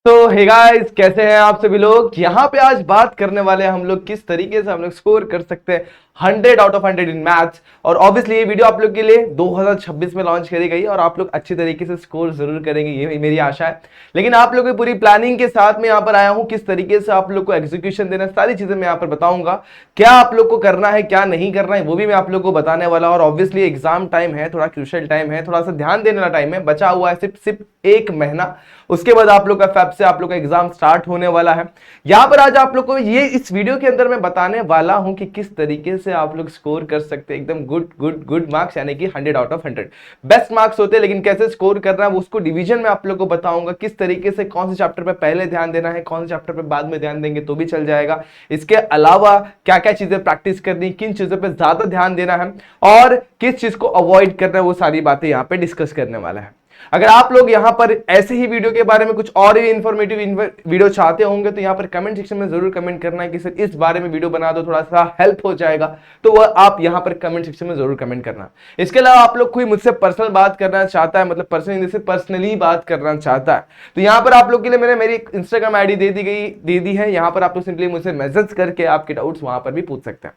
तो hey guys, कैसे हैं आप सभी लोग। यहाँ पे आज बात करने वाले हैं हम लोग किस तरीके से हम लोग स्कोर कर सकते हैं 100 आउट ऑफ 100 इन मैथ्स। और ऑब्वियसली ये वीडियो आप लोग के लिए 2026 में लॉन्च करी गई और आप लोग अच्छी तरीके से स्कोर जरूर करेंगे, ये मेरी आशा है। लेकिन आप लोग की पूरी प्लानिंग के साथ में यहाँ पर आया हूँ, किस तरीके से आप लोग को एग्जीक्यूशन देना, सारी चीजें मैं यहाँ पर बताऊंगा। क्या आप लोग को करना है, क्या नहीं करना है, वो भी मैं आप लोग को बताने वाला। और ऑब्वियसली एग्जाम टाइम है, थोड़ा क्रूशियल टाइम है, थोड़ा सा ध्यान देने वाला टाइम है, बचा हुआ है सिर्फ 1 महीना। उसके बाद आप लोग का फेब से आप लोग का एग्जाम स्टार्ट होने वाला है। यहां पर आज आप लोग को ये इस वीडियो के अंदर मैं बताने वाला हूं कि किस तरीके से आप लोग स्कोर कर सकते हैं एकदम गुड मार्क्स, यानी कि 100 आउट ऑफ 100 बेस्ट मार्क्स होते हैं। लेकिन कैसे स्कोर करना है उसको डिवीजन में आप लोग को बताऊंगा, किस तरीके से कौन से चैप्टर पे पहले ध्यान देना है, कौन से चैप्टर पे बाद में ध्यान देंगे तो भी चल जाएगा। इसके अलावा क्या क्या चीजें प्रैक्टिस करनी, किन चीजों पर ज्यादा ध्यान देना है और किस चीज को अवॉइड करना है, वो सारी बातें यहाँ पे डिस्कस करने वाला है। अगर आप लोग यहां पर ऐसे ही वीडियो के बारे में कुछ और ही इंफॉर्मेटिव वीडियो चाहते होंगे तो यहां पर कमेंट सेक्शन में जरूर कमेंट करना है कि सर इस बारे में वीडियो बना दो, थोड़ा सा हेल्प हो जाएगा। तो वह आप यहां पर कमेंट सेक्शन में जरूर कमेंट करना। इसके अलावा आप लोग कोई मुझसे पर्सनल बात करना चाहता है, मतलब पर्सनली बात करना चाहता है, तो यहां पर आप लोग के लिए मैंने मेरी इंस्टाग्राम आईडी दे दी है। यहां पर आप लोग सिंपली मुझसे मैसेज करके आपके डाउट्स वहां पर भी पूछ सकते हैं।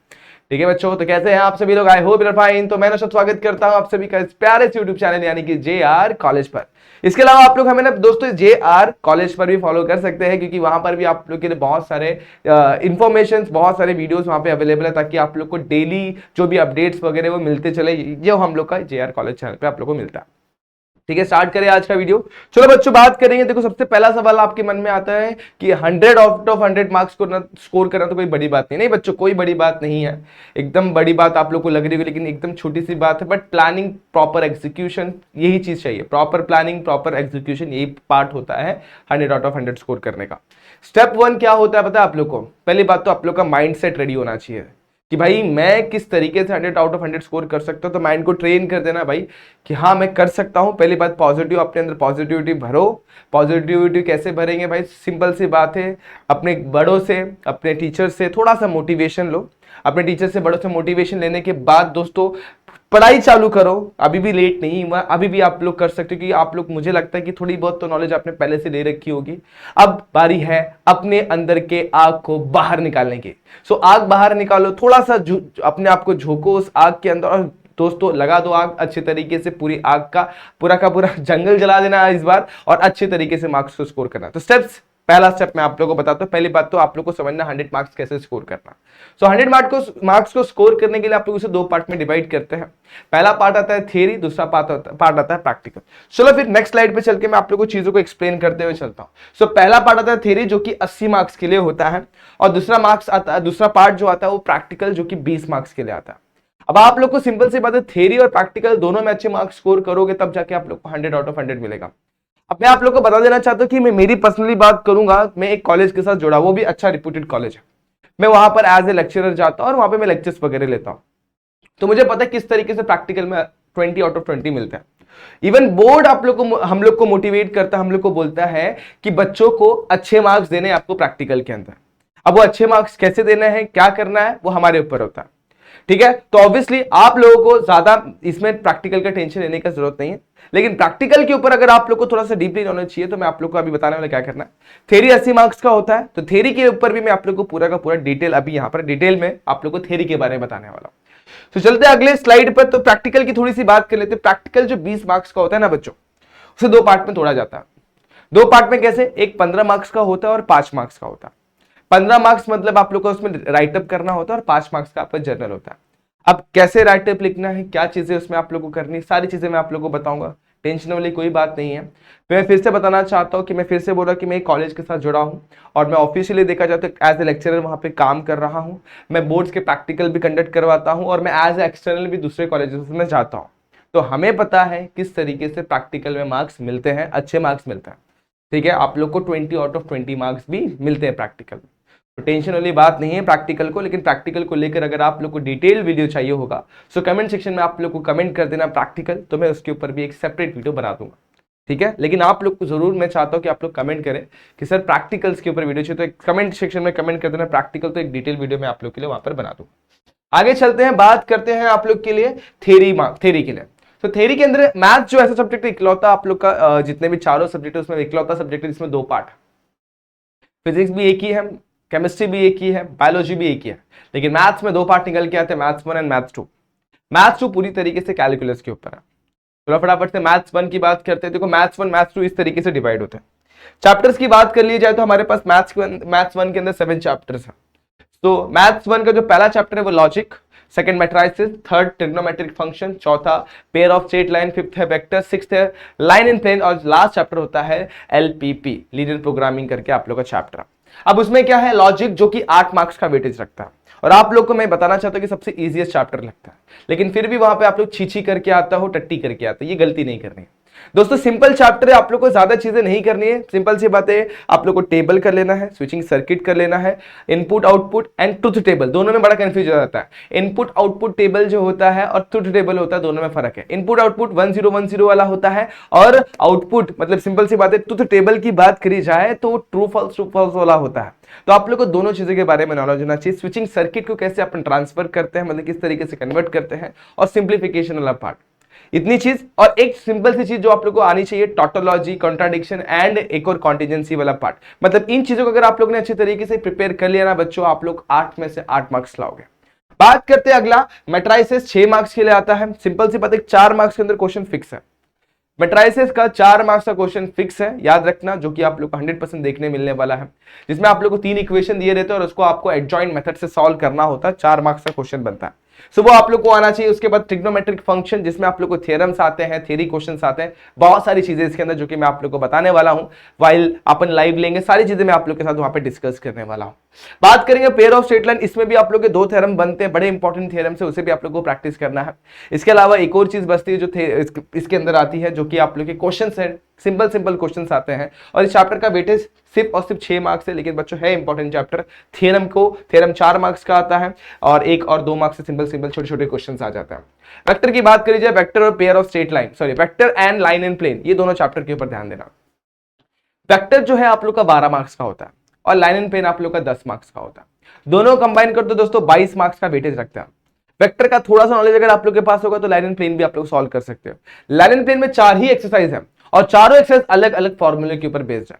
ठीक है बच्चों, तो कैसे हैं आप सभी लोग? I hope you are fine. तो मैं स्वागत करता हूं आप सभी का इस प्यारे से यूट्यूब चैनल यानी कि JR कॉलेज पर। इसके अलावा आप लोग हमें ना दोस्तों JR कॉलेज पर भी फॉलो कर सकते हैं, क्योंकि वहां पर भी आप लोग के लिए बहुत सारे इंफॉर्मेशन, बहुत सारे वीडियोस वहां पे अवेलेबल है, ताकि आप लोग को डेली जो भी अपडेट्स वगैरह वो मिलते चले, जो हम लोग का JR कॉलेज चैनल पे आप लोग को मिलता है। ठीक है, स्टार्ट करें आज का वीडियो। चलो बच्चों बात करेंगे। देखो सबसे पहला सवाल आपके मन में आता है कि 100 आउट ऑफ 100 मार्क्स को स्कोर करना तो कोई बड़ी बात नहीं। नहीं बच्चों, कोई बड़ी बात नहीं है। एकदम बड़ी बात आप लोग को लग रही होगी, लेकिन एकदम छोटी सी बात है। बट प्लानिंग, प्रॉपर एग्जीक्यूशन, यही चीज चाहिए। प्रॉपर प्लानिंग, प्रॉपर एग्जीक्यूशन, यही पार्ट होता है 100 आउट ऑफ 100 स्कोर करने का। स्टेप 1 क्या होता है पता है आप लोग को? पहली बात तो आप लोग का माइंड सेट रेडी होना चाहिए कि भाई मैं किस तरीके से 100 आउट ऑफ 100 स्कोर कर सकता हूं। तो माइंड को ट्रेन कर देना भाई कि हाँ मैं कर सकता हूं। पहली बात, पॉजिटिव, अपने अंदर पॉजिटिविटी भरो। पॉजिटिविटी कैसे भरेंगे भाई? सिंपल सी बात है, अपने बड़ों से, अपने टीचर से थोड़ा सा मोटिवेशन लो। अपने टीचर से, बड़ों से मोटिवेशन लेने के बाद दोस्तों पढ़ाई चालू करो। अभी भी लेट नहीं हुआ, अभी भी आप लोग कर सकते हो, क्योंकि आप लोग, मुझे लगता है कि थोड़ी बहुत तो नॉलेज आपने पहले से ले रखी होगी। अब बारी है अपने अंदर के आग को बाहर निकालने की। सो आग बाहर निकालो, थोड़ा सा अपने आप को झोंको उस आग के अंदर और दोस्तों लगा दो आग अच्छे तरीके से। पूरी आग का पूरा जंगल जला देना है इस बार, और अच्छे तरीके से मार्क्स को स्कोर करना। तो स्टेप्स, पहला स्टेप मैं आप लोगों को बताता हूं। पहली बात तो आप लोग को समझना 100 मार्क्स कैसे स्कोर करना। सो 100 मार्क्स को स्कोर करने के लिए आप लोग इसे 2 पार्ट में डिवाइड करते हैं। पहला पार्ट आता है थ्योरी, दूसरा पार्ट आता है प्रैक्टिकल। चलो फिर नेक्स्ट स्लाइड पे चल के मैं आप लोगों को चीजों को एक्सप्लेन करते हुए चलता हूं। सो पहला पार्ट आता है थ्योरी, जो कि 80 मार्क्स के लिए होता है, और दूसरा पार्ट जो आता है वो प्रैक्टिकल, जो कि 20 मार्क्स के लिए आता है। अब आप लोग को सिंपल सी बात है, थ्योरी और प्रैक्टिकल दोनों में अच्छे मार्क्स स्कोर करोगे तब जाके आप लोग को 100 आउट ऑफ 100 मिलेगा। अब मैं आप लोग को बता देना चाहता हूं कि मैं मेरी पर्सनली बात करूंगा, मैं एक कॉलेज के साथ जुड़ा, वो भी अच्छा रिप्यूटेड कॉलेज है। मैं वहां पर एज ए लेक्चरर जाता हूं और वहां पे मैं लेक्चर्स वगैरह लेता हूं। तो मुझे पता है किस तरीके से प्रैक्टिकल में 20 आउट ऑफ 20 मिलता है। इवन बोर्ड आप लोग को, हम लोग को मोटिवेट करता है, हम लोग को बोलता है कि बच्चों को अच्छे मार्क्स देने आपको प्रैक्टिकल के अंदर। अब वो अच्छे मार्क्स कैसे देने हैं, क्या करना है, वो हमारे ऊपर होता है। ठीक है, तो ऑब्वियसली आप लोगों को ज्यादा इसमें प्रैक्टिकल का टेंशन लेने की जरूरत नहीं है। लेकिन प्रैक्टिकल के ऊपर अगर आप लोग को थोड़ा सा डीपली नॉलेज चाहिए तो मैं आप लोग को अभी बताने वाला क्या करना है। थ्योरी 80 मार्क्स का होता है, तो थ्योरी के ऊपर भी मैं आप लोग को पूरा का पूरा डिटेल, अभी यहां पर डिटेल में आप लोग को थ्योरी के बारे में बताने वाला हूं। तो चलते हैं अगले स्लाइड पर। तो प्रैक्टिकल की थोड़ी सी बात कर लेते हैं। प्रैक्टिकल जो 20 मार्क्स का होता है ना बच्चों, उसे 2 पार्ट में तोड़ा जाता है। 2 पार्ट में कैसे? एक 15 मार्क्स का होता है और 5 मार्क्स का होता है। 15 मार्क्स मतलब आप लोग को उसमें राइटअप करना होता है, और 5 मार्क्स का आपका जर्नल होता है। अब कैसे राइटअप लिखना है, क्या चीजें उसमें आप लोगों को करनी, सारी चीजें मैं आप लोगों को बताऊंगा। टेंशन वाली कोई बात नहीं है। मैं फिर से बताना चाहता हूं कि मैं फिर से बोल रहा कि मैं एक कॉलेज के साथ जुड़ा हूं, और मैं ऑफिशियली देखा जाए तो एज ए लेक्चरर वहां पे काम कर रहा हूं। मैं बोर्ड्स के प्रैक्टिकल भी कंडक्ट करवाता हूं, और मैं एज ए एक्सटर्नल भी दूसरे कॉलेजेस में जाता हूं। तो हमें पता है किस तरीके से प्रैक्टिकल में मार्क्स मिलते हैं, अच्छे मार्क्स मिलते हैं। ठीक है, आप लोग को 20 आउट ऑफ 20 मार्क्स भी मिलते हैं प्रैक्टिकल में। तो टेंशन वाली बात नहीं है प्रैक्टिकल को। लेकिन प्रैक्टिकल को लेकर अगर आप लोग को डिटेल वीडियो चाहिए होगा, सो कमेंट सेक्शन में आप लोग को कमेंट कर देना प्रैक्टिकल, तो मैं उसके ऊपर भी एक सेपरेट वीडियो बना दूंगा। ठीक है, लेकिन आप लोग को जरूर मैं चाहता हूं कि आप लोग कमेंट करें कि सर प्रैक्टिकल्स के ऊपर वीडियो चाहिए, तो एक कमेंट सेक्शन में कमेंट कर देना प्रैक्टिकल, तो एक डिटेल वीडियो मैं आप लोग के लिए वहां पर बना दूंगा। आगे चलते हैं, बात करते हैं आप लोग के लिए थ्योरी के लिए। तो थ्योरी के अंदर मैथ जो ऐसा सब्जेक्ट इकलौता आप लोग का, जितने भी चारों सब्जेक्ट है उसमें इकलौता सब्जेक्ट है जिसमें 2 पार्ट। फिजिक्स भी एक ही है, केमिस्ट्री भी एक ही है, बायोलॉजी भी एक ही है, लेकिन मैथ्स में दो पार्ट निकल के आते हैं, मैथ्स 1 एंड मैथ्स 2। मैथ्स 2 पूरी तरीके से कैलकुलस के ऊपर है। तो फटाफट से मैथ्स 1 की बात करते हैं। देखो मैथ्स 1 मैथ्स 2 इस तरीके से डिवाइड होते हैं। चैप्टर्स की बात कर ली जाए तो हमारे पास मैथ्स 1 के अंदर 7 चैप्टर्स हैं। तो मैथ्स 1 का जो पहला चैप्टर है वो logic, second matrices, third trigonometric function, चौथा pair of straight line, fifth है वेक्टर, सिक्स्थ है लाइन इन प्लेन, और लास्ट चैप्टर होता है एलपीपी, लीनियर प्रोग्रामिंग करके आप लोग का चैप्टर। अब उसमें क्या है, लॉजिक जो कि 8 मार्क्स का वेटेज रखता है, और आप लोग को मैं बताना चाहता हूं कि सबसे इजीएस्ट चैप्टर लगता है, लेकिन फिर भी वहां पे आप लोग छीछी करके आता हो, टट्टी करके आते हो, ये गलती नहीं करनी है दोस्तों। सिंपल चैप्टर है, आप लोग को ज्यादा चीजें नहीं करनी है, सिंपल सी बात है, आप लोग को टेबल कर लेना है, स्विचिंग सर्किट कर लेना है, input output and truth table, दोनों में बड़ा कंफ्यूज हो जाता है। इनपुट आउटपुट टेबल जो होता है और ट्रुथ टेबल होता है, दोनों में फर्क है। इनपुट आउटपुट 1010 वाला होता है, और आउटपुट मतलब सिंपल सी बात है, ट्रुथ टेबल की बात करी जाए तो ट्रू फॉल्स वाला होता है। तो आप लोग को दोनों चीजों के बारे में नॉलेज होना चाहिए। स्विचिंग सर्किट को कैसे अपन ट्रांसफर करते हैं, मतलब किस तरीके से कन्वर्ट करते हैं, और सिंप्लीफिकेशन वाला पार्ट, इतनी चीज। और एक सिंपल सी चीज जो आप लोग को आनी चाहिए, टॉटोलॉजी, कॉन्ट्राडिक्शन एंड एक और कॉन्टिजेंसी वाला पार्ट। मतलब इन चीजों को अगर आप लोग ने अच्छे तरीके से प्रिपेयर कर लिया ना बच्चों, आप लोग 8 में से 8 मार्क्स लाओगे। बात करते हैं अगला, मैट्रिसेस 6 मार्क्स के लिए आता है। सिंपल सी बात है, 4 मार्क्स के अंदर क्वेश्चन फिक्स है। मैट्रिसेस का 4 मार्क्स का क्वेश्चन फिक्स है, याद रखना, जो कि आप लोग को 100% देखने मिलने वाला है, जिसमें आप लोग को 3 इक्वेशन दिए रहते हैं और उसको आपको एडजॉइंट मेथड से सॉल्व करना होता है। 4 मार्क्स का क्वेश्चन बनता है, सो वो आप लोग को आना चाहिए। उसके बाद ट्रिग्नोमेट्रिक फंक्शन, जिसमें आप लोग को थ्योरम्स आते हैं, थ्योरी क्वेश्चंस आते हैं, बहुत सारी चीजें इसके अंदर जो कि मैं आप लोग को बताने वाला हूं, वाइल अपन लाइव लेंगे, सारी चीजें मैं आप लोग के साथ वहां पे डिस्कस करने वाला हूं। बात करेंगे पेयर ऑफ स्ट्रेट लाइन, इसमें भी आप लोग के 2 थ्योरम बनते हैं, बड़े इंपॉर्टेंट थ्योरम से, उसे भी आप लोग को प्रैक्टिस करना है। इसके अलावा एक और चीज बचती है जो इसके अंदर आती है, जो कि आप लोग के क्वेश्चन है, सिंपल क्वेश्चंस आते हैं, और इस चैप्टर का वेटेज सिर्फ और सिर्फ 6 मार्क्स है, लेकिन बच्चों है इंपॉर्टेंट चैप्टर। थ्योरम 4 मार्क्स का आता है, और 1 और 2 मार्क्स से सिंपल छोटे छोटे क्वेश्चंस आ जाते हैं। वेक्टर की बात करी जाए, वेक्टर और pair of straight line, sorry vector and line in plane, ये दोनों चैप्टर के ऊपर ध्यान देना। वेक्टर जो है आप लोग का 12 मार्क्स का होता है, और लाइन इन प्लेन आप लोग का 10 मार्क्स का होता है। दोनों कंबाइन कर दो दोस्तों, 22 मार्क्स का वेटेज रखता है। वेक्टर का थोड़ा सा नॉलेज अगर आप लोग के पास होगा तो लाइन एंड प्लेन भी आप लोग सॉल्व कर सकते हो। लाइन एंड प्लेन में 4 ही एक्सरसाइज है, और चारों एक्सरसाइज अलग अलग फॉर्मूले के ऊपर बेस्ड है,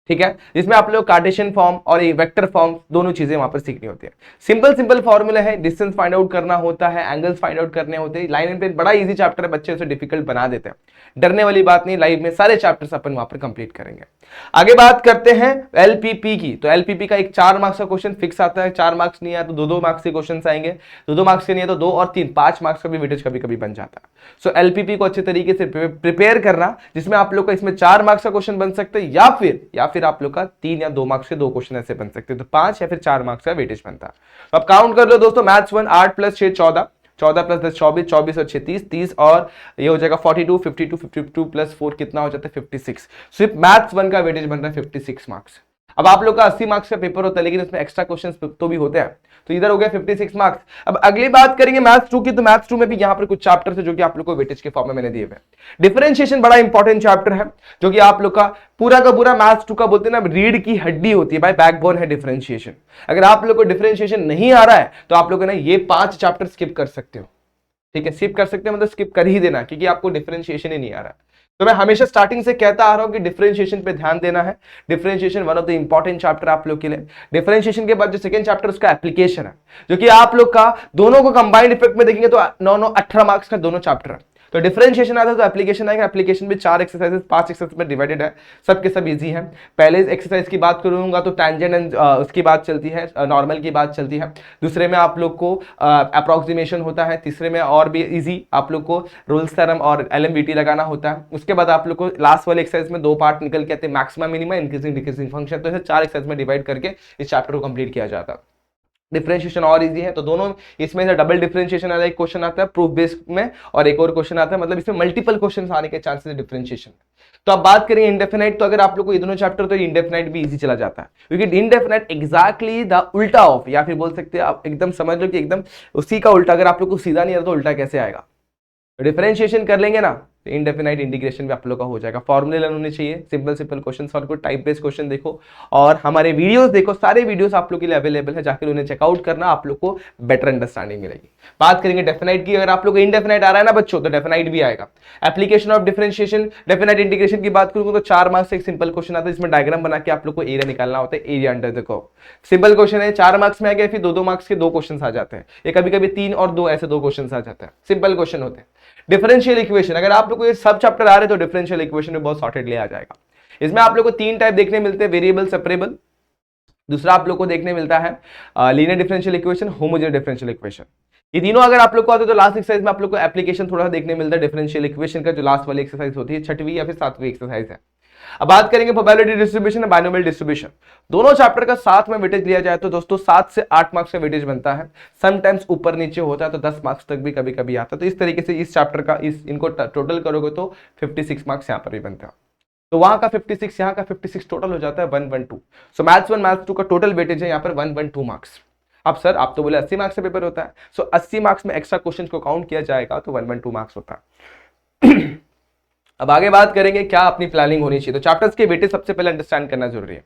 ठीक है, जिसमें आप लोग कार्टेशियन फॉर्म और वेक्टर फॉर्म दोनों चीजें वहां पर सीखनी होती है। सिंपल फॉर्मूला है, डिस्टेंस फाइंड आउट करना होता है, एंगल्स फाइंड आउट करने होते हैं। लाइन एंड प्लेन बड़ा इजी चैप्टर है, बच्चे उसे डिफिकल्ट बना देते हैं, डरने वाली बात नहीं, लाइव में सारे चैप्टर्स अपन वहां पर कंप्लीट करेंगे। आगे बात करते हैं एलपीपी की। तो एलपीपी का एक 4 मार्क्स का क्वेश्चन फिक्स आता है, 4 मार्क्स नहीं आया तो 2-2 मार्क्स के क्वेश्चन आएंगे, 2-2 मार्क्स के नहीं है तो 2 और 3 5 मार्क्स का भी वेटेज कभी कभी बन जाता है। सो एलपीपी को अच्छे तरीके से प्रिपेयर करना, जिसमें आप लोग का इसमें 4 मार्क्स का क्वेश्चन बन सकते हैं, या फिर आप लोग का 3 या 2 मार्क्स के 2 क्वेश्चन ऐसे बन सकते हैं, तो 5 या फिर 4 मार्क्स का वेटेज बनता है। तो आप काउंट कर लो दोस्तों, मैथ्स 1 8 + 6 14, 14 + 10 24, 24 और 6 30, 30 और ये हो जाएगा 42, 52, 52 + 4 कितना हो जाता है 56। सिर्फ मैथ्स 1 का वेटेज बन रहा है 56 मार्क्स। अब आप लोग का 80 मार्क्स का पेपर होता है, लेकिन इसमें एक्स्ट्रा क्वेश्चंस तो भी होते हैं, तो इधर हो गया 56 मार्क्स। अब अगली बात करेंगे मैथ्स 2 की, तो मैथ्स 2 में भी यहाँ पर कुछ चैप्टर्स है जो कि आप लोग को वेटेज के फॉर्म में मैंने दिए हुए। डिफरेंशिएशन बड़ा इंपॉर्टेंट चैप्टर है, जो कि आप लोग का पूरा मैथ्स 2 का बोलते हैं ना, रीढ़ की हड्डी होती है भाई, बैकबोन है डिफरेंशिएशन। अगर आप लोग को डिफरेंशिएशन नहीं आ रहा है तो आप लोग ना ये 5 चैप्टर स्किप कर सकते हो, ठीक है, स्किप कर सकते हैं, मतलब स्किप कर ही देना, क्योंकि आपको डिफरेंशिएशन ही नहीं आ रहा है। तो मैं हमेशा स्टार्टिंग से कहता आ रहा हूं कि डिफरेंशिएशन पे ध्यान देना है। Differentiation one of the important chapter आप लोग के लिए। डिफरेंशिएशन के बाद जो सेकंड चैप्टर उसका एप्लीकेशन है, जो कि आप लोग का दोनों को कंबाइंड इफेक्ट में देखेंगे तो 9 18 मार्क्स का दोनों चैप्टर है। तो डिफरेंशिएशन आता है तो एप्लीकेशन आएगा। एप्लीकेशन भी 4 एक्सरसाइजेस 5 एक्सरसाइज में डिवाइडेड है, सबके सब इजी है। पहले एक्सरसाइज की बात करूंगा तो टैंजेंट एंड उसकी बात चलती है, नॉर्मल की बात चलती है। दूसरे में आप लोग को अप्रोक्सीमेशन होता है। तीसरे में और भी इजी आप लोग को रोल्स थ्योरम और एलएमवीटी लगाना होता है। उसके बाद आप लोग को लास्ट वाले एक्सरसाइज में 2 पार्ट निकल के आते हैं, maximum minimum increasing decreasing function. तो इसे 4 एक्सरसाइज में डिवाइड करके इस चैप्टर को कंप्लीट किया जाता है। डिफरेंशिएशन और इजी है, तो दोनों इसमें से डबल डिफरेंशिएशन वाला एक क्वेश्चन आता है प्रूफ बेस्ड में, और एक और क्वेश्चन आता है, मतलब इसमें मल्टीपल क्वेश्चन आने के चांसेस है डिफरेंशिएशन। तो अब बात करें इंडेफिनाइट, तो अगर आप लोग को ये दोनों चैप्टर, तो इंडेफिनाइट भी इजी चला जाता है, क्योंकि इंडेफिनाइट एग्जैक्टली द उल्टा ऑफ, या फिर बोल सकते हैं आप एकदम समझ लो कि एकदम उसी का उल्टा। अगर आप लोग को सीधा नहीं आता तो उल्टा कैसे आएगा? डिफरेंशिएशन कर लेंगे ना, तो इंडेफिनाइट इंटीग्रेशन भी आप लोग का हो जाएगा। फॉर्मूले लर्न होने चाहिए, सिंपल सिंपल क्वेश्चन सॉल्व करो, टाइप बेस्ड क्वेश्चन देखो और हमारे वीडियोस देखो, सारे वीडियोस आप लोग के लिए अवेलेबल है, जाकर उन्हें चेकआउट करना, आप लोग को बेटर अंडरस्टैंडिंग मिलेगी। बात करेंगे डेफिनाइट की, अगर आप लोग को इंडेफिनाइट आ रहा है ना बच्चों तो डेफिनाइट भी आएगा। Application of differentiation definite integration की बात करूंगा तो 4 मार्क्स से एक सिंपल क्वेश्चन आता है, इसमें डायग्राम बना के आप लोग को एरिया निकालना होता है, area under the curve. Simple question है, 4 मार्क्स में आ गया, फिर 2-2 मार्क्स के 2 क्वेश्चन आ जाते हैं, ये कभी कभी 3 और 2 ऐसे 2 क्वेश्चन आ जाते हैं, सिंपल क्वेश्चन होते हैं। डिफरेंशियल इक्वेशन, अगर आप लोग को ये सब चैप्टर आ रहे हैं तो डिफरेंशियल इक्वेशन में बहुत सॉर्टेडली आ जाएगा। इसमें आप लोग को 3 टाइप देखने मिलते हैं, वेरिएबल, सेपरेबल, दूसरा आप लोग को देखने मिलता है linear differential equation, homogeneous differential equation. ये तीनों अगर आप लोग को आते तो लास्ट एक्सरसाइज में आप लोग को एप्लीकेशन थोड़ा देखने मिलता है डिफरेंशियल इक्वेशन का, जो लास्ट वाली एक्सरसाइज होती है, 6वीं या फिर 7वीं एक्सरसाइज है। अब बात करेंगे प्रोबेबिलिटी डिस्ट्रीब्यूशन और बाइनोमियल डिस्ट्रीब्यूशन, दोनों चैप्टर का साथ में वेटेज लिया जाए तो दोस्तों 7 से 8 मार्क्स का वेटेज बनता है, समटाइम्स ऊपर नीचे होता है तो 10 मार्क्स तक भी कभी कभी आता है। तो इस तरीके से इस चैप्टर का इनको टोटल करोगे तो 56 मार्क्स यहाँ पर भी बनता है, तो वहां का 56 यहाँ का 56 टोटल हो जाता है 112। सो मैथ्स 1 मैथ्स 2 का टोटल वेटेज है यहाँ पर 112 मार्क्स। अब सर आप तो बोले 80 मार्क्स का पेपर होता है, सो 80 मार्क्स में एक्स्ट्रा क्वेश्चन को काउंट किया जाएगा तो 112 मार्क्स होता है। अब आगे बात करेंगे क्या अपनी प्लानिंग होनी चाहिए, तो चैप्टर्स के वेटेज सबसे पहले अंडरस्टैंड करना जरूरी है।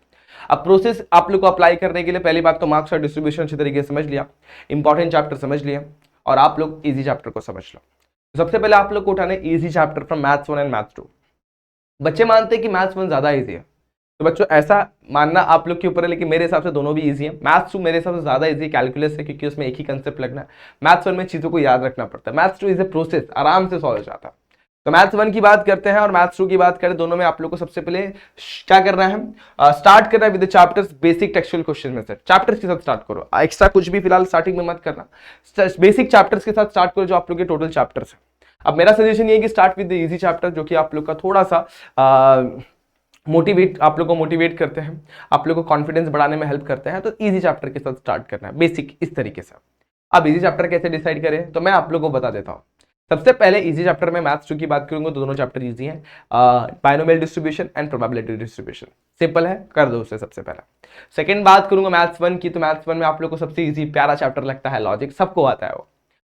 अब प्रोसेस आप लोग को अप्लाई करने के लिए पहली बात तो मार्क्स और डिस्ट्रीब्यूशन अच्छे तरीके से समझ लिया, इंपॉर्टेंट चैप्टर समझ लिया और आप लोग इजी चैप्टर को समझ लो। तो सबसे पहले आप लोग को उठाने easy chapter from maths 1 and maths 2। बच्चे मानते हैं कि मैथ्स 1 ज्यादा इजी है, तो बच्चों ऐसा मानना आप लोग के ऊपर है, लेकिन मेरे हिसाब से दोनों भी इजी है। मैथ्स 2 मेरे हिसाब से ज्यादा इजी कैलकुलस है, क्योंकि उसमें एक ही कंसेप्ट लगना है। मैथ्स 1 में चीजों को याद रखना पड़ता है, मैथ्स 2 इज ए प्रोसेस, आराम से सॉल्व हो जाता है। तो मैथ्स 1 की बात करते हैं और मैथ्स 2 की बात करें, दोनों में आप लोग को सबसे पहले क्या करना है, स्टार्ट करना है with the chapters, basic textual question में से चैप्टर्स के साथ स्टार्ट करो, एक्स्ट्रा कुछ भी फिलहाल स्टार्टिंग में मत करना, बेसिक चैप्टर्स के साथ स्टार्ट करो जो आप लोग के टोटल चैप्टर्स है। अब मेरा सजेशन ये है कि start with the easy chapter, जो कि आप लोग का थोड़ा सा मोटिवेट, आप लोग को मोटिवेट करते हैं, आप लोग को कॉन्फिडेंस बढ़ाने में हेल्प करते हैं, तो इजी चैप्टर के साथ स्टार्ट करना है, बेसिक इस तरीके से। अब इजी चैप्टर कैसे डिसाइड करें, तो मैं आप लोग को बता देता हूँ। सबसे पहले इजी चैप्टर में मैथ्स 2 की बात करूंगा तो दोनों चैप्टर इजी हैं, binomial distribution and probability distribution, simple है, कर दो उससे सबसे पहला। सेकंड बात करूंगा मैथ्स 1 की, तो मैथ्स 1 में आप लोग को सबसे इजी प्यारा चैप्टर लगता है लॉजिक, सबको आता है वो।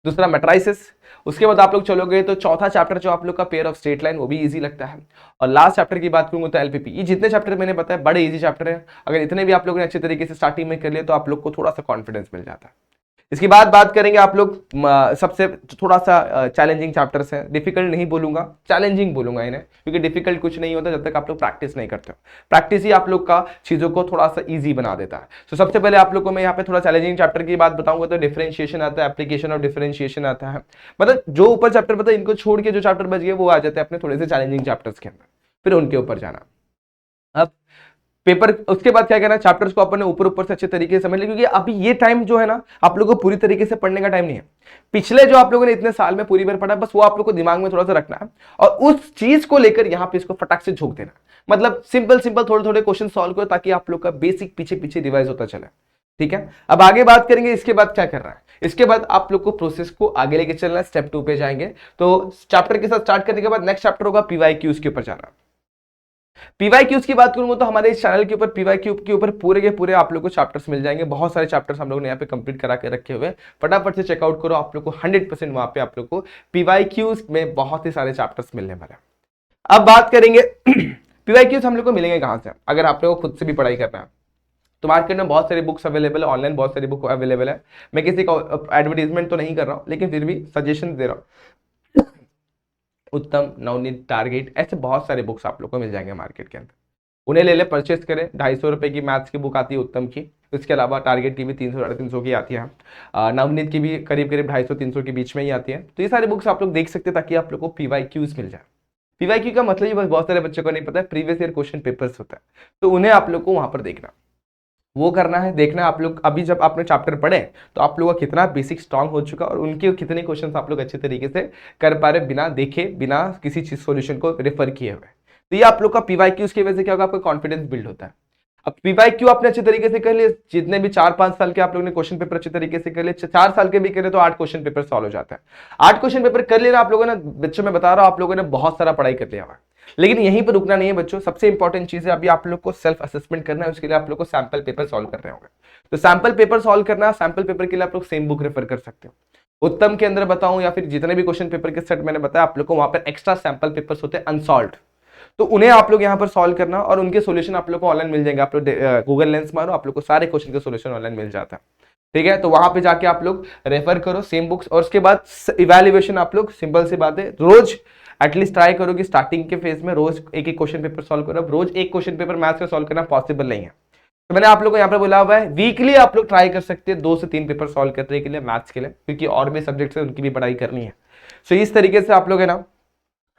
दूसरा मैट्राइसिस, उसके बाद आप लोग चलोगे तो चौथा चैप्टर जो आप लोग का पेयर ऑफ स्ट्रेट लाइन, वो भी इजी लगता है। और लास्ट चैप्टर की बात करूंगा तो एलपीपी। ये जितने चैप्टर मैंने बताया बड़े इजी चैप्टर है, अगर इतने भी आप लोगों ने अच्छे तरीके से स्टार्टिंग में कर लिया तो आप लोग को थोड़ा सा कॉन्फिडेंस मिल जाता है। इसके बाद बात करेंगे आप लोग सबसे थोड़ा सा चैलेंजिंग चैप्टर्स हैं, डिफिकल्ट नहीं बोलूंगा, चैलेंजिंग बोलूंगा इन्हें, क्योंकि डिफिकल्ट कुछ नहीं होता जब तक आप लोग प्रैक्टिस नहीं करते हो। प्रैक्टिस ही आप लोग का चीजों को थोड़ा सा इजी बना देता है। तो सबसे पहले आप लोग को मैं यहाँ पे थोड़ा चैलेंजिंग चैप्टर की बात बताऊंगा तो डिफरेंशिएशन आता है, एप्लीकेशन ऑफ डिफरेंशिएशन आता है, मतलब जो ऊपर चैप्टर बताए इनको छोड़ के जो चैप्टर बच गए वो आ जाते हैं अपने थोड़े से चैलेंजिंग चैप्टर्स के अंदर, फिर उनके ऊपर जाना। अब पेपर उसके बाद क्या करना है, चैप्टर्स को अपन ने ऊपर ऊपर से अच्छे तरीके से समझ लिया, क्योंकि अभी ये टाइम जो है ना आप लोगों को पूरी तरीके से पढ़ने का टाइम नहीं है। पिछले जो आप लोगों ने इतने साल में पूरी बार पढ़ा बस वो आप लोग को दिमाग में थोड़ा सा रखना है और उस चीज को लेकर यहाँ पे इसको फटाक से झोंक देना, मतलब सिंपल सिंपल थोड़े थोड़े क्वेश्चन सॉल्व करो ताकि आप लोग का बेसिक पीछे पीछे रिवाइज होता चले। ठीक है, अब आगे बात करेंगे इसके बाद क्या करना है। इसके बाद आप लोग को प्रोसेस को आगे लेके चलना है, स्टेप 2 पे जाएंगे। तो चैप्टर के साथ स्टार्ट करने के बाद नेक्स्ट चैप्टर होगा पीवाईक्यूज के ऊपर जाना। पीवाईक्यूज की बात करूंगा तो हमारे इस चैनल के ऊपर पीवाईक्यू के ऊपर पूरे के पूरे आप लोग को चैप्टर्स मिल जाएंगे, बहुत सारे चैप्टर्स हम लोग ने यहाँ पे कंप्लीट करा के रखे हुए, फटाफट से चेकआउट करो, आप लोग को 100% वहां पे आप लोग को पीवाईक्यूज में बहुत ही सारे चैप्टर्स मिलने वाले हैं। अब बात करेंगे पीवाईक्यूज हम लोग को मिलेंगे कहां से, अगर आप लोग को खुद से भी पढ़ाई करना है तो मार्केट में बहुत सारी बुक्स अवेलेबल है, ऑनलाइन बहुत सारी बुक अवेलेबल है। मैं किसी का एडवर्टीजमेंट तो नहीं कर रहा हूँ, लेकिन फिर भी सजेशन दे रहा हूँ। उत्तम, नवनीत, टारगेट, ऐसे बहुत सारे बुक्स आप लोग को मिल जाएंगे मार्केट के अंदर, उन्हें ले ले, परचेस करें। 250 रुपए की मैथ्स की बुक आती है उत्तम की, इसके अलावा टारगेट की भी 300-350 की आती है, नवनीत की भी करीब करीब 250-300 के बीच में ही आती है। तो ये सारी बुक्स आप लोग देख सकते हैं ताकि आप लोग को पीवाईक्यूज मिल जाए। पीवाईक्यू का मतलब ही बस बहुत सारे बच्चों को नहीं पता है, प्रीवियस ईयर क्वेश्चन पेपर्स होता है, तो उन्हें आप लोग को वहां पर देखना, वो करना है, देखना आप लोग अभी जब आपने चैप्टर पढ़े तो आप लोगों का कितना बेसिक स्ट्रांग हो चुका और उनके कितने क्वेश्चंस आप लोग अच्छे तरीके से कर पा रहे बिना देखे, बिना किसी चीज सॉल्यूशन को रेफर किए हुए। तो ये आप लोग का पीवाईक्यूज की वजह से क्या होगा, आपका कॉन्फिडेंस बिल्ड होता है। अब पीवाईक्यू आपने अच्छे तरीके से कर लिए, जितने भी 4-5 साल के आप लोगों ने क्वेश्चन पेपर अच्छे तरीके से कर लिए, 4 साल के भी करे तो 8 क्वेश्चन पेपर सॉल्व हो जाता है। 8 क्वेश्चन पेपर कर लेना आप लोगों ने, बच्चों में बता रहा हूं आप लोगों ने बहुत सारा पढ़ाई कर लिया हुआ है। लेकिन यहीं पर रुकना नहीं है बच्चों, सबसे इंपॉर्टेंट चीज है अभी आप लोग को सेल्फ असेसमेंट करना है, उसके लिए आप लोग को सैंपल पेपर सॉल्व करने होंगे। तो सैंपल पेपर सॉल्व करना, सैंपल पेपर के लिए आप लोग सेम बुक रेफर कर सकते हो। उत्तम के अंदर बताऊं या फिर जितने भी क्वेश्चन पेपर के सेट मैंने बताया आप लोग को, वहां पर एक्स्ट्रा सैंपल पेपर्स होते हैं अनसॉल्व्ड, तो उन्हें आप लोग यहाँ पर सॉल्व करना और उनके सॉल्यूशन आप लोग को ऑनलाइन मिल जाएंगे। आप लोग गूगल लेंस मारो, आप लोग को सारे क्वेश्चन के सॉल्यूशन ऑनलाइन मिल जाता है। ठीक है, तो वहां पे जाके आप लोग रेफर करो सेम बुक्स, और उसके बाद इवैल्यूएशन आप लोग सिंपल सी बात है रोज एटलीस्ट ट्राई करो कि स्टार्टिंग के फेज में रोज एक एक क्वेश्चन पेपर सॉल्व करो। अब रोज एक क्वेश्चन पेपर मैथ्स का सॉल्व करना पॉसिबल नहीं है, तो मैंने आप लोग को यहाँ पर बोला हुआ है वीकली आप लोग ट्राई कर सकते हैं 2 से 3 पेपर सॉल्व करने के लिए मैथ्स के लिए, क्योंकि और भी सब्जेक्ट्स है उनकी भी पढ़ाई करनी है। सो इस तरीके से आप लोग है ना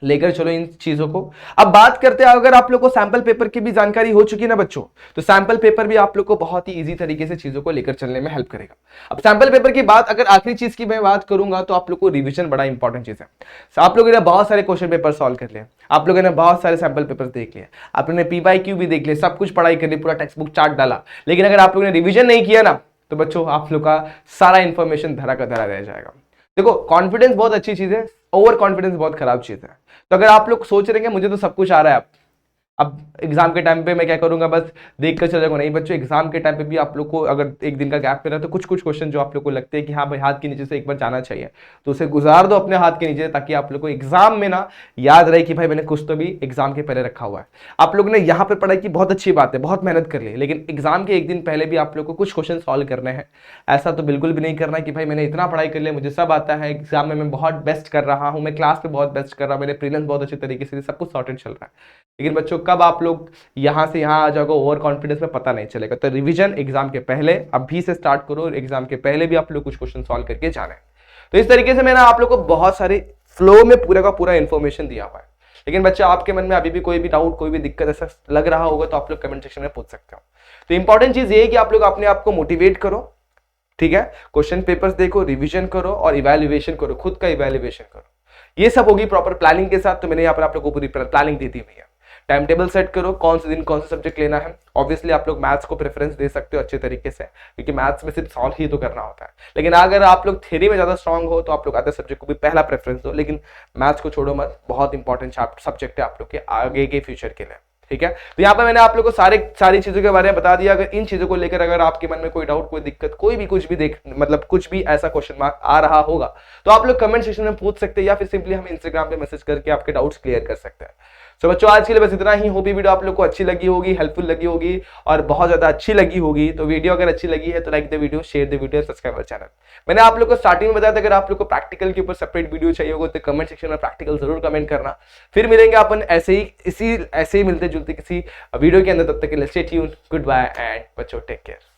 लेकर चलो इन चीजों को। अब बात करते हैं, अगर आप लोग को सैंपल पेपर की भी जानकारी हो चुकी है ना बच्चों, तो सैंपल पेपर भी आप लोग को बहुत ही इजी तरीके से चीजों को लेकर चलने में हेल्प करेगा। अब सैंपल पेपर की बात अगर आखिरी चीज की मैं बात करूंगा तो आप लोग को रिवीजन बड़ा इंपॉर्टेंट चीज है। आप लोगों ने बहुत सारे क्वेश्चन पेपर सॉल्व कर लिए, आप लोगों ने बहुत सारे सैंपल पेपर देख लिए, आप लोगों ने PYQ भी देख लिया, सब कुछ पढ़ाई कर ली, पूरा टेक्स्ट बुक चार्ट डाला, लेकिन अगर आप लोगों ने रिविजन नहीं किया ना तो बच्चों आप लोग का सारा इंफॉर्मेशन धरा का धरा रह जाएगा। देखो कॉन्फिडेंस बहुत अच्छी चीज है, ओवर कॉन्फिडेंस बहुत खराब चीज है। तो अगर आप लोग सोच रहे हैं मुझे तो सब कुछ आ रहा है, अब एग्जाम के टाइम पे मैं क्या करूंगा बस देख कर चल जाऊंगा, नहीं बच्चों एग्जाम के टाइम पे भी आप लोग को अगर एक दिन का गैप मिला तो कुछ कुछ क्वेश्चन जो आप लोग को लगते हैं कि हाँ भाई हाथ के नीचे से एक बार जाना चाहिए, तो उसे गुजार दो अपने हाथ के नीचे, ताकि आप लोग को एग्जाम में ना याद रहे कि भाई मैंने कुछ तो भी एग्जाम के पहले रखा हुआ है। आप लोग ने यहाँ पे पढ़ाई की बहुत अच्छी बात है, बहुत मेहनत कर ली, लेकिन एग्जाम के एक दिन पहले भी आप लोग को कुछ क्वेश्चन सॉल्व करने हैं। ऐसा तो बिल्कुल भी नहीं करना कि भाई मैंने इतना पढ़ाई कर लिया, मुझे सब आता है, एग्जाम में मैं बहुत बेस्ट कर रहा हूँ, मैं क्लास पे बहुत बेस्ट कर रहा हूँ, मेरे प्रीलिम्स बहुत अच्छे तरीके से सब कुछ सॉर्टेड चल रहा है, लेकिन बच्चों कब आप लोग यहां से यहां आ जाओगे ओवर कॉन्फिडेंस में पता नहीं चलेगा। तो रिवीजन एग्जाम के पहले अभी से स्टार्ट करो, एग्जाम के पहले भी आप लोग कुछ क्वेश्चन सॉल्व करके जाना है। तो इस तरीके से मैंने आप लोग को बहुत सारे फ्लो में पूरा का पूरा इंफॉर्मेशन दिया हुआ है। लेकिन बच्चा आपके मन में अभी भी कोई भी डाउट कोई भी दिक्कत ऐसा लग रहा होगा तो आप लोग कमेंट सेक्शन में पूछ सकते हो। तो इंपॉर्टेंट चीज ये है कि आप लोग अपने आप को मोटिवेट करो, ठीक है, क्वेश्चन पेपर्स देखो, रिविजन करो और इवैल्यूएशन करो, खुद का इवैल्यूएशन करो, ये सब होगी प्रॉपर प्लानिंग के साथ। तो मैंने यहाँ पर आप लोग को पूरी प्लानिंग दी थी भैया, टाइम टेबल सेट करो, कौन से दिन कौन सा सब्जेक्ट लेना है। ऑब्वियसली आप लोग मैथ्स को प्रेफरेंस दे सकते हो अच्छे तरीके से, क्योंकि मैथ्स में सिर्फ सॉल्व ही तो करना होता है, लेकिन अगर आप लोग थ्योरी में ज्यादा स्ट्रांग हो तो आप लोग अदर सब्जेक्ट को भी पहला प्रेफरेंस दो, लेकिन मैथ्स को छोड़ो मत, बहुत इंपॉर्टेंट सब्जेक्ट है आप लोग के आगे के फ्यूचर के लिए, ठीक है। तो यहाँ पे मैंने आप लोग को सारी चीजों के बारे में बता दिया। अगर इन चीजों को लेकर अगर आपके मन में कोई डाउट कोई दिक्कत कोई भी कुछ भी मतलब कुछ भी ऐसा क्वेश्चन मार्क आ रहा होगा तो आप लोग कमेंट सेक्शन में पूछ सकते हैं, या फिर सिंपली हमें इंस्टाग्राम पे मैसेज करके आपके डाउट्स क्लियर कर सकते हैं। तो बच्चों आज के लिए बस इतना ही। होप ये वीडियो आप लोग को अच्छी लगी होगी, हेल्पफुल लगी होगी और बहुत ज्यादा अच्छी लगी होगी। तो वीडियो अगर अच्छी लगी है तो like the video, share the video, subscribe our channel. मैंने आप लोग को स्टार्टिंग में बताया था अगर आप लोग को प्रैक्टिकल के ऊपर सेपरेट वीडियो चाहिए होगा तो कमेंट सेक्शन में प्रैक्टिकल जरूर कमेंट करना। फिर मिलेंगे अपन ऐसे ही मिलते जुलते किसी वीडियो के अंदर, तब तक के लिए stay tuned, goodbye and बच्चों टेक केयर।